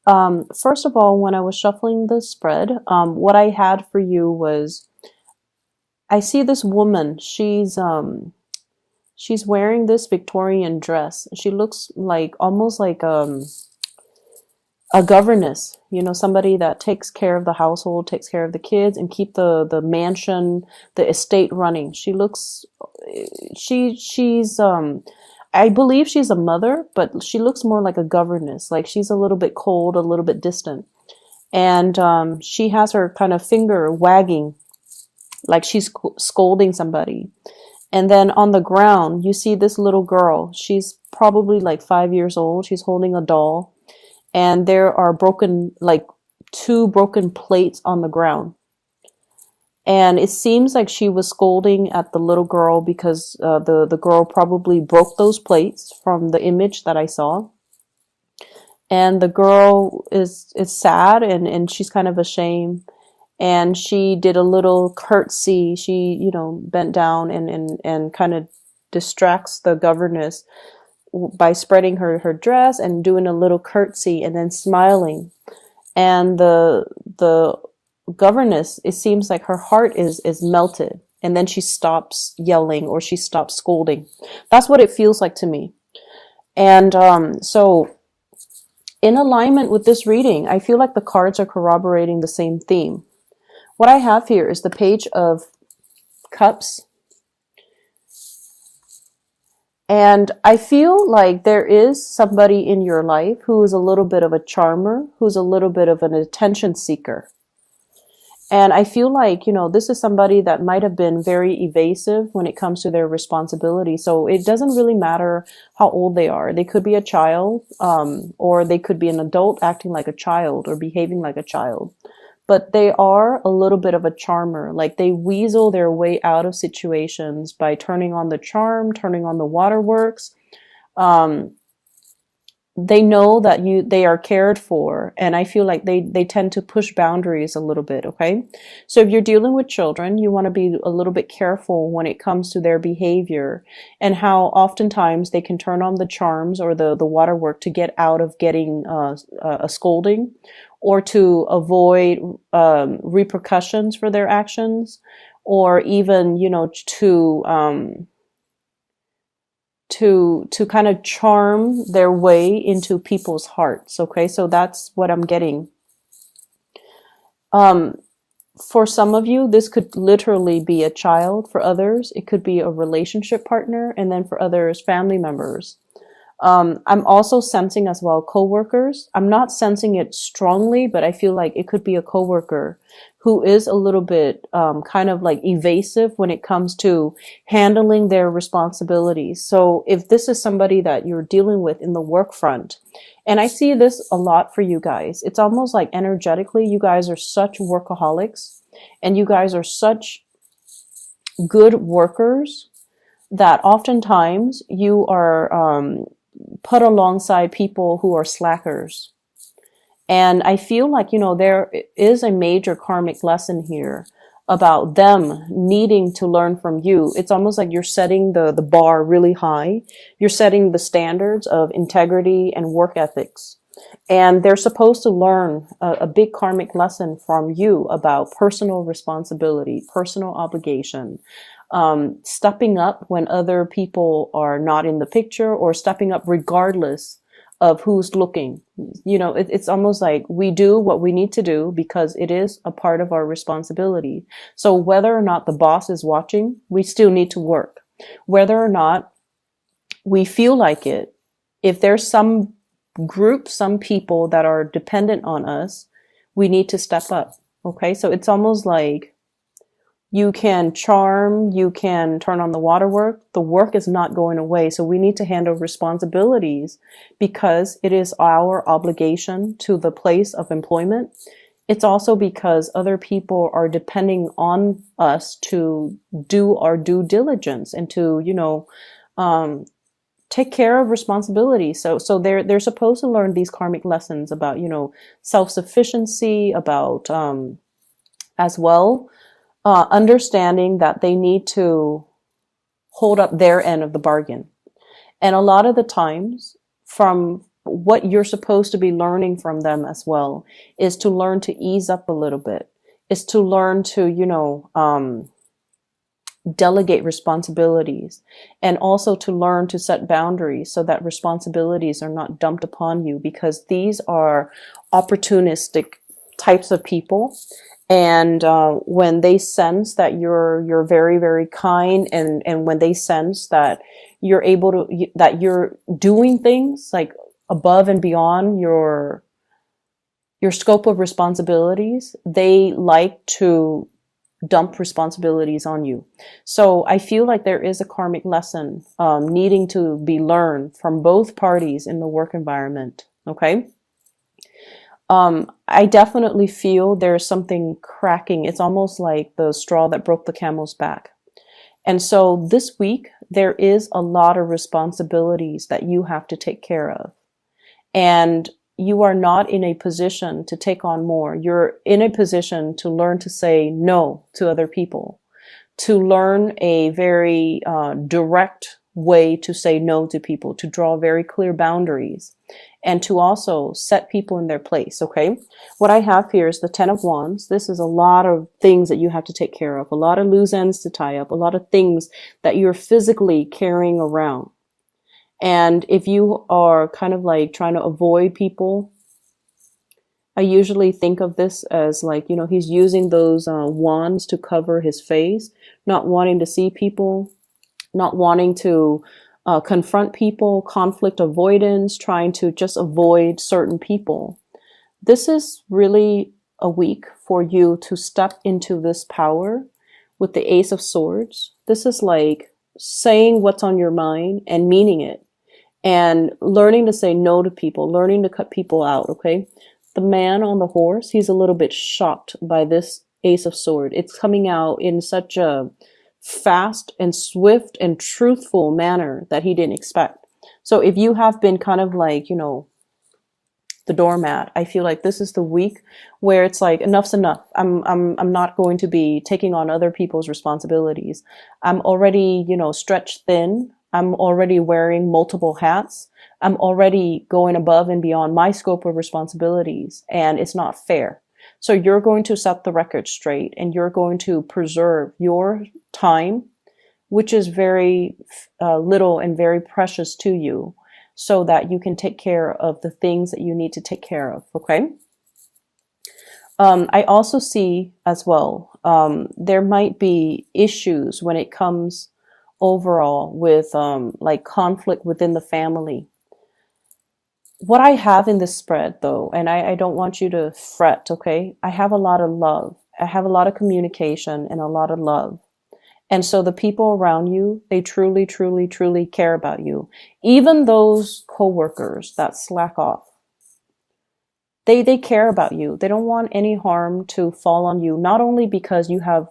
First of all, when I was shuffling the spread, what I had for you was I see this woman. She's wearing this Victorian dress. She looks like almost like a governess, somebody that takes care of the household, takes care of the kids, and keep the mansion, the estate running. She looks, she's I believe she's a mother, but she looks more like a governess. Like she's a little bit cold, a little bit distant, and she has her kind of finger wagging, like she's scolding somebody. And then on the ground, you see this little girl. She's probably like 5 years old. She's holding a doll, and there are broken, like two broken plates on the ground. And it seems like she was scolding at the little girl because the girl probably broke those plates from the image that I saw. And the girl is sad, and she's kind of ashamed. And she did a little curtsy. She, bent down and kind of distracts the governess by spreading her dress and doing a little curtsy and then smiling. And the governess, it seems like her heart is melted, and then she stops yelling or she stops scolding. That's what it feels like to me. And so in alignment with this reading, I feel like the cards are corroborating the same theme. What I have here is the Page of Cups. And I feel like there is somebody in your life who is a little bit of a charmer, who's a little bit of an attention seeker. And I feel like, this is somebody that might have been very evasive when it comes to their responsibility. So it doesn't really matter how old they are. They could be a child, or they could be an adult acting like a child or behaving like a child. But they are a little bit of a charmer. Like they weasel their way out of situations by turning on the charm, turning on the waterworks. They know that they are cared for, and I feel like they tend to push boundaries a little bit. Okay, so if you're dealing with children, you want to be a little bit careful when it comes to their behavior and how oftentimes they can turn on the charms or the waterwork to get out of getting a scolding, or to avoid repercussions for their actions, or even to kind of charm their way into people's hearts. Okay, so that's what I'm getting. For some of you, this could literally be a child. For others, it could be a relationship partner, and then for others, family members. I'm also sensing as well coworkers. I'm not sensing it strongly, but I feel like it could be a coworker who is a little bit kind of like evasive when it comes to handling their responsibilities. So if this is somebody that you're dealing with in the work front, and I see this a lot for you guys, it's almost like energetically, you guys are such workaholics, and you guys are such good workers that oftentimes you are put alongside people who are slackers. And I feel like, there is a major karmic lesson here about them needing to learn from you. It's almost like you're setting the bar really high. You're setting the standards of integrity and work ethics. And they're supposed to learn a big karmic lesson from you about personal responsibility, personal obligation, stepping up when other people are not in the picture, or stepping up regardless of who's looking. It's almost like we do what we need to do because it is a part of our responsibility. So whether or not the boss is watching, we still need to work. Whether or not we feel like it, if there's some group, some people that are dependent on us, we need to step up. Okay, so it's almost like you can charm, you can turn on the waterwork. The work is not going away. So we need to handle responsibilities because it is our obligation to the place of employment. It's also because other people are depending on us to do our due diligence and to, take care of responsibility. So they're supposed to learn these karmic lessons about, self-sufficiency, about, as well, understanding that they need to hold up their end of the bargain. And a lot of the times, from what you're supposed to be learning from them as well is to learn to ease up a little bit, is to learn to, delegate responsibilities, and also to learn to set boundaries so that responsibilities are not dumped upon you, because these are opportunistic types of people. And when they sense that you're very, very kind, and when they sense that you're able to, that you're doing things like above and beyond your scope of responsibilities, they like to dump responsibilities on you. So I feel like there is a karmic lesson needing to be learned from both parties in the work environment. Okay. I definitely feel there's something cracking. It's almost like the straw that broke the camel's back. And so this week, there is a lot of responsibilities that you have to take care of. And you are not in a position to take on more. You're in a position to learn to say no to other people, to learn a very direct way to say no to people, to draw very clear boundaries, and to also set people in their place. Okay. What I have here is the 10 of Wands. This is a lot of things that you have to take care of, a lot of loose ends to tie up, a lot of things that you're physically carrying around. And if you are kind of like trying to avoid people, I usually think of this as like, he's using those wands to cover his face, not wanting to see people, not wanting to confront people, conflict avoidance, trying to just avoid certain people. This is really a week for you to step into this power with the Ace of Swords. This is like saying what's on your mind and meaning it, and learning to say no to people, learning to cut people out. Okay. The man on the horse, he's a little bit shocked by this Ace of Swords. It's coming out in such a fast and swift and truthful manner that he didn't expect. So if you have been kind of like, the doormat, I feel like this is the week where it's like, enough's enough. I'm not going to be taking on other people's responsibilities. I'm already, stretched thin. I'm already wearing multiple hats. I'm already going above and beyond my scope of responsibilities, and it's not fair. So you're going to set the record straight, and you're going to preserve your time, which is very little and very precious to you, so that you can take care of the things that you need to take care of. Okay. I also see as well, there might be issues when it comes overall with like conflict within the family. What I have in this spread though, and I don't want you to fret, okay? I have a lot of love. I have a lot of communication and a lot of love. And so the people around you, they truly, truly, truly care about you. Even those coworkers that slack off, they care about you. They don't want any harm to fall on you, not only because you have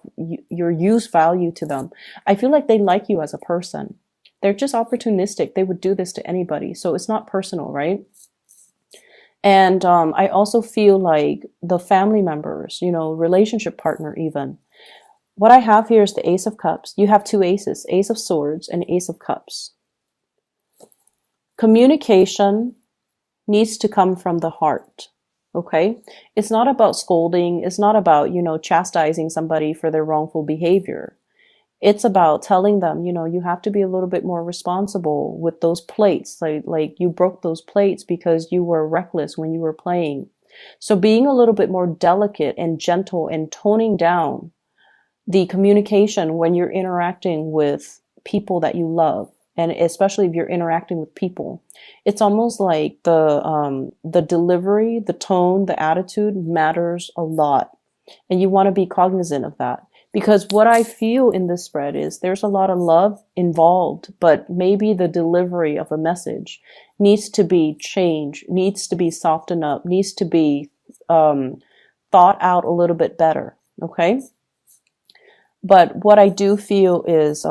your use value to them. I feel like they like you as a person. They're just opportunistic. They would do this to anybody. So it's not personal, right? And I also feel like the family members, relationship partner even. What I have here is the Ace of Cups. You have two aces, Ace of Swords and Ace of Cups. Communication needs to come from the heart. Okay. It's not about scolding. It's not about, chastising somebody for their wrongful behavior. It's about telling them, you have to be a little bit more responsible with those plates. Like you broke those plates because you were reckless when you were playing. So being a little bit more delicate and gentle and toning down the communication when you're interacting with people that you love. And especially if you're interacting with people, it's almost like the delivery, the tone, the attitude matters a lot. And you want to be cognizant of that. Because what I feel in this spread is there's a lot of love involved, but maybe the delivery of a message needs to be changed, needs to be softened up, needs to be thought out a little bit better. Okay? But what I do feel is,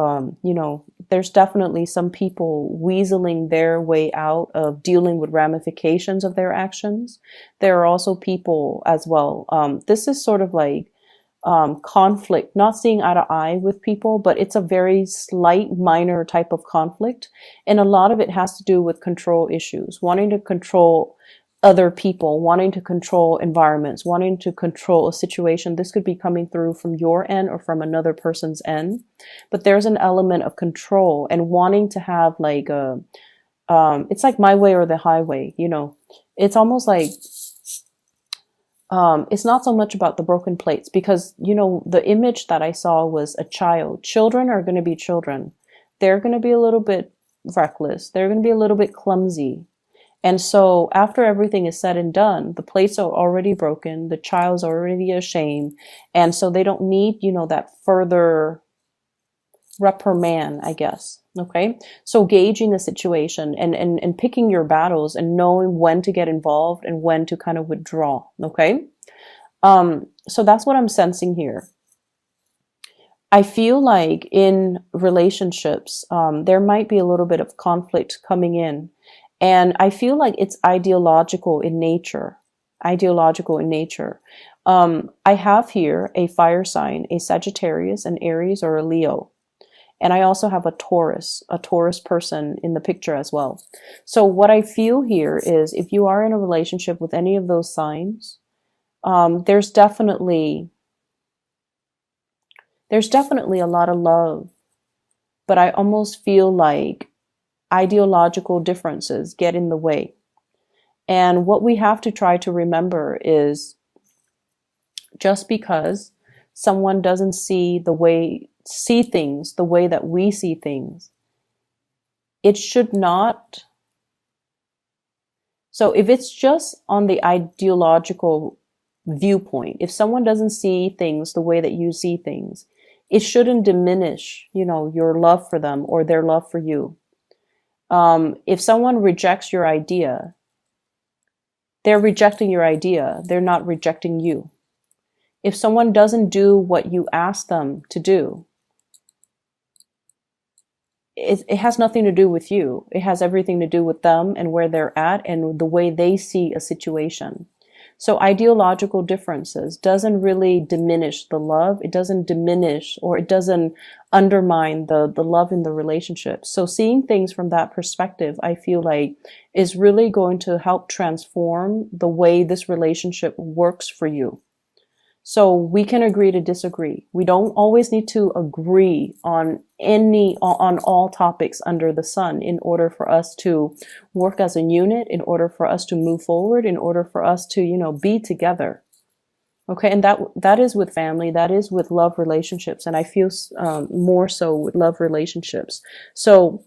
there's definitely some people weaseling their way out of dealing with ramifications of their actions. There are also people as well. This is sort of like conflict, not seeing eye to eye with people, but it's a very slight, minor type of conflict. And a lot of it has to do with control issues, wanting to control other people, wanting to control environments, wanting to control a situation. This could be coming through from your end or from another person's end. But there's an element of control and wanting to have like a, it's like my way or the highway, you know. It's almost like, it's not so much about the broken plates because, you know, the image that I saw was a child. Children are going to be children. They're going to be a little bit reckless. They're going to be a little bit clumsy. And so after everything is said and done, the plates are already broken. The child's already ashamed. And so they don't need, you know, that further reprimand, I guess. Okay. So gauging a situation and picking your battles and knowing when to get involved and when to kind of withdraw. Okay. So that's what I'm sensing here. I feel like in relationships, there might be a little bit of conflict coming in. And I feel like it's ideological in nature. Ideological in nature. I have here a fire sign, a Sagittarius, an Aries, or a Leo. And I also have a Taurus person in the picture as well. So what I feel here is if you are in a relationship with any of those signs, there's definitely a lot of love. But I almost feel like ideological differences get in the way. And what we have to try to remember is just because someone doesn't see things the way that we see things, it should not. So if it's just on the ideological viewpoint, if someone doesn't see things the way that you see things, it shouldn't diminish, you know, your love for them or their love for you. If someone rejects your idea, they're rejecting your idea. They're not rejecting you. If someone doesn't do what you ask them to do, it has nothing to do with you. It has everything to do with them and where they're at and the way they see a situation. So ideological differences doesn't really diminish the love. It doesn't diminish or it doesn't undermine the love in the relationship. So seeing things from that perspective, I feel like is really going to help transform the way this relationship works for you. So we can agree to disagree. We don't always need to agree on all topics under the sun in order for us to work as a unit, in order for us to move forward, in order for us to, you know, be together. Okay. And that is with family. That is with love relationships. And I feel, more so with love relationships. So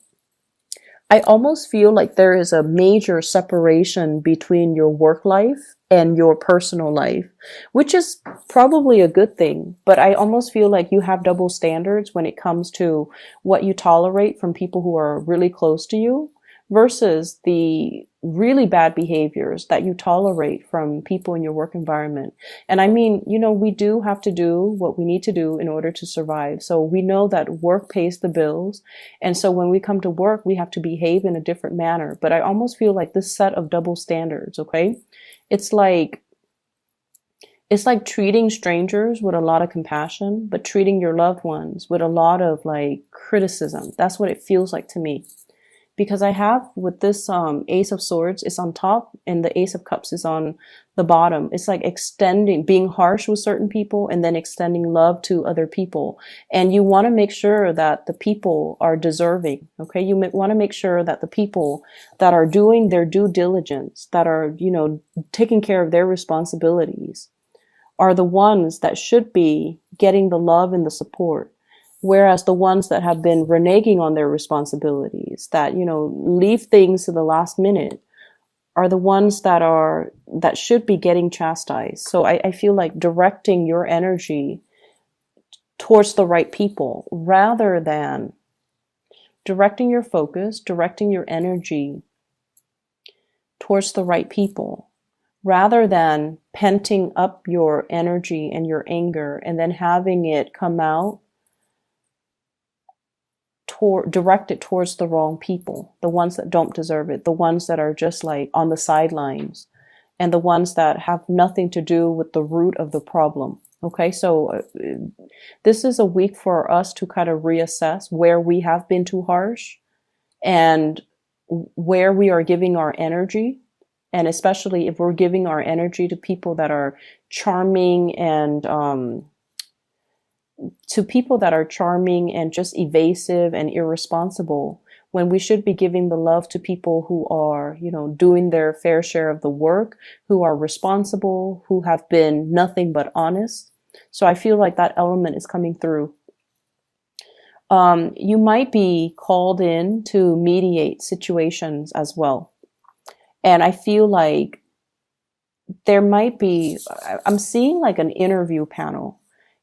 I almost feel like there is a major separation between your work life and your personal life, which is probably a good thing. But I almost feel like you have double standards when it comes to what you tolerate from people who are really close to you versus the really bad behaviors that you tolerate from people in your work environment. And I mean, you know, we do have to do what we need to do in order to survive. So we know that work pays the bills. And so when we come to work, we have to behave in a different manner. But I almost feel like this set of double standards, okay? It's like treating strangers with a lot of compassion, but treating your loved ones with a lot of like criticism. That's what it feels like to me. Because I have with this Ace of Swords is on top and the Ace of Cups is on the bottom. It's like being harsh with certain people and then extending love to other people. And you want to make sure that the people are deserving. Okay. You want to make sure that the people that are doing their due diligence, that are, you know, taking care of their responsibilities are the ones that should be getting the love and the support. Whereas the ones that have been reneging on their responsibilities, that, you know, leave things to the last minute, are the ones that should be getting chastised. So I feel like directing your energy towards the right people rather than directing your focus, directing your energy towards the right people rather than penting up your energy and your anger and then having it come out directed towards the wrong people, the ones that don't deserve it, the ones that are just like on the sidelines. and the ones that have nothing to do with the root of the problem. Okay, so this is a week for us to kind of reassess where we have been too harsh and where we are giving our energy. And especially if we're giving our energy to people that are charming and just evasive and irresponsible, when we should be giving the love to people who are, doing their fair share of the work, who are responsible, who have been nothing but honest. So I feel like that element is coming through. You might be called in to mediate situations as well. And I feel like there might be, I'm seeing like an interview panel.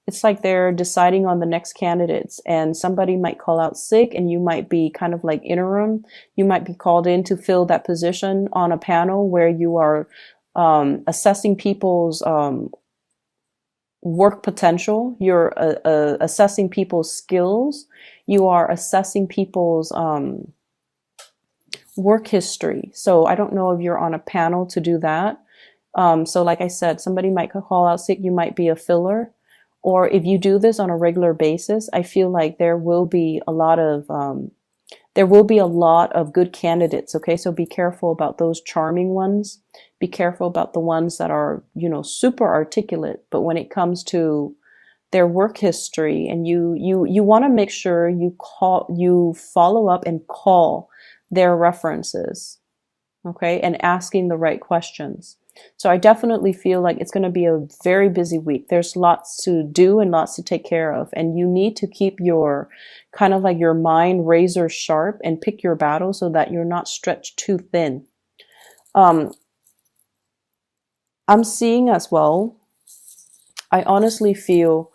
It's like they're deciding on the next candidates, and somebody might call out sick and you might be kind of like interim. You might be called in to fill that position on a panel where you are assessing people's work potential. You're assessing people's skills. You are assessing people's work history. So I don't know if you're on a panel to do that. So like I said, somebody might call out sick. You might be a filler. Or if you do this on a regular basis, I feel like there will be a lot of good candidates. Okay, so be careful about those charming ones. Be careful about the ones that are, super articulate. But when it comes to their work history, and you want to make sure you follow up and call their references, okay, and asking the right questions. So I definitely feel like it's going to be a very busy week. There's lots to do and lots to take care of. And you need to keep your kind of like your mind razor sharp and pick your battle so that you're not stretched too thin. I'm seeing as well, I honestly feel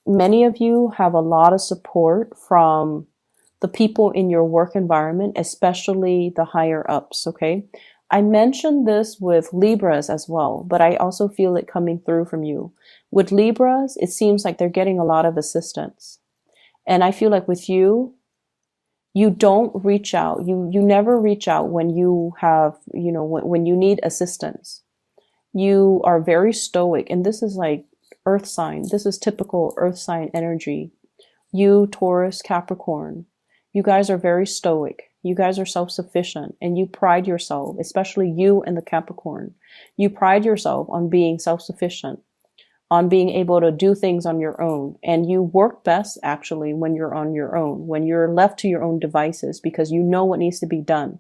many of you have a lot of support from the people in your work environment, especially the higher ups, okay? I mentioned this with Libras as well, but I also feel it coming through from you. With Libras, it seems like they're getting a lot of assistance. And I feel like with you, you don't reach out. You never reach out when you have, when you need assistance. You are very stoic, and this is like earth sign. This is typical earth sign energy. You, Taurus, Capricorn, you guys are very stoic. You guys are self-sufficient, and you pride yourself, especially you and the Capricorn. You pride yourself on being self-sufficient, on being able to do things on your own. And you work best actually when you're on your own, when you're left to your own devices, because you know what needs to be done.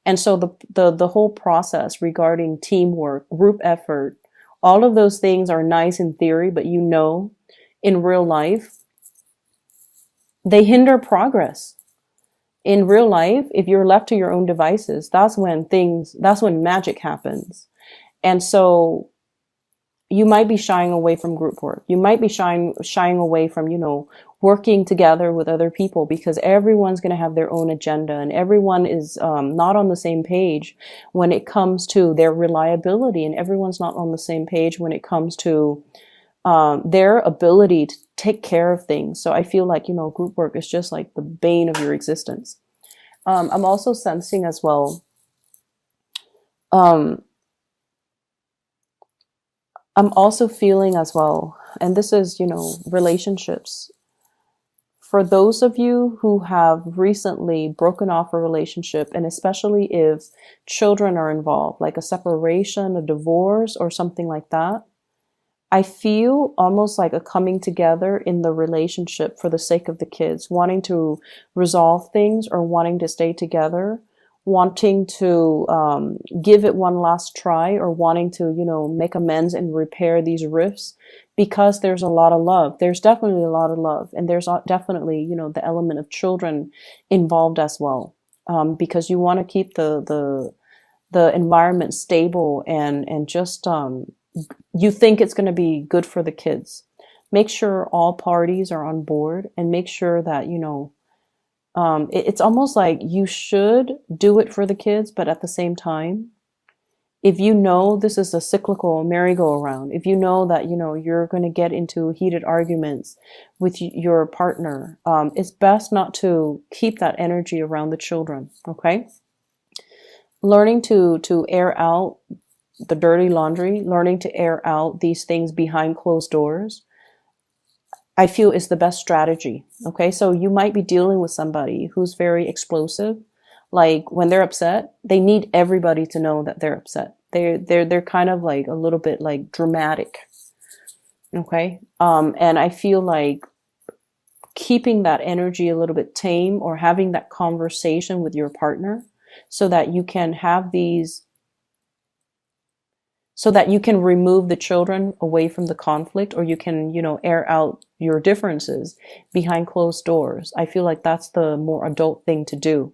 And so the whole process regarding teamwork, group effort, all of those things are nice in theory, but in real life, they hinder progress. In real life, if you're left to your own devices, that's when magic happens. And so you might be shying away from group work. You might be shying away from, working together with other people, because everyone's going to have their own agenda, and everyone is not on the same page when it comes to their reliability, and everyone's not on the same page when it comes to their ability to take care of things. So I feel like, group work is just like the bane of your existence. I'm also sensing as well, I'm also feeling as well, and this is, relationships. For those of you who have recently broken off a relationship, and especially if children are involved, like a separation, a divorce, or something like that, I feel almost like a coming together in the relationship for the sake of the kids, wanting to resolve things or wanting to stay together, wanting to give it one last try, or wanting to, make amends and repair these rifts, because there's a lot of love. There's definitely a lot of love. And there's definitely, the element of children involved as well, because you want to keep the environment stable and just you think it's going to be good for the kids. Make sure all parties are on board, and make sure that, it's almost like you should do it for the kids, but at the same time, if this is a cyclical merry-go-round, if that, you're going to get into heated arguments with your partner, it's best not to keep that energy around the children, okay? Learning to air out the dirty laundry, learning to air out these things behind closed doors, I feel is the best strategy. Okay. So you might be dealing with somebody who's very explosive. Like when they're upset, they need everybody to know that they're upset. They're kind of like a little bit like dramatic. Okay. And I feel like keeping that energy a little bit tame, or having that conversation with your partner so that you can have these, so that you can remove the children away from the conflict, or you can, air out your differences behind closed doors. I feel like that's the more adult thing to do.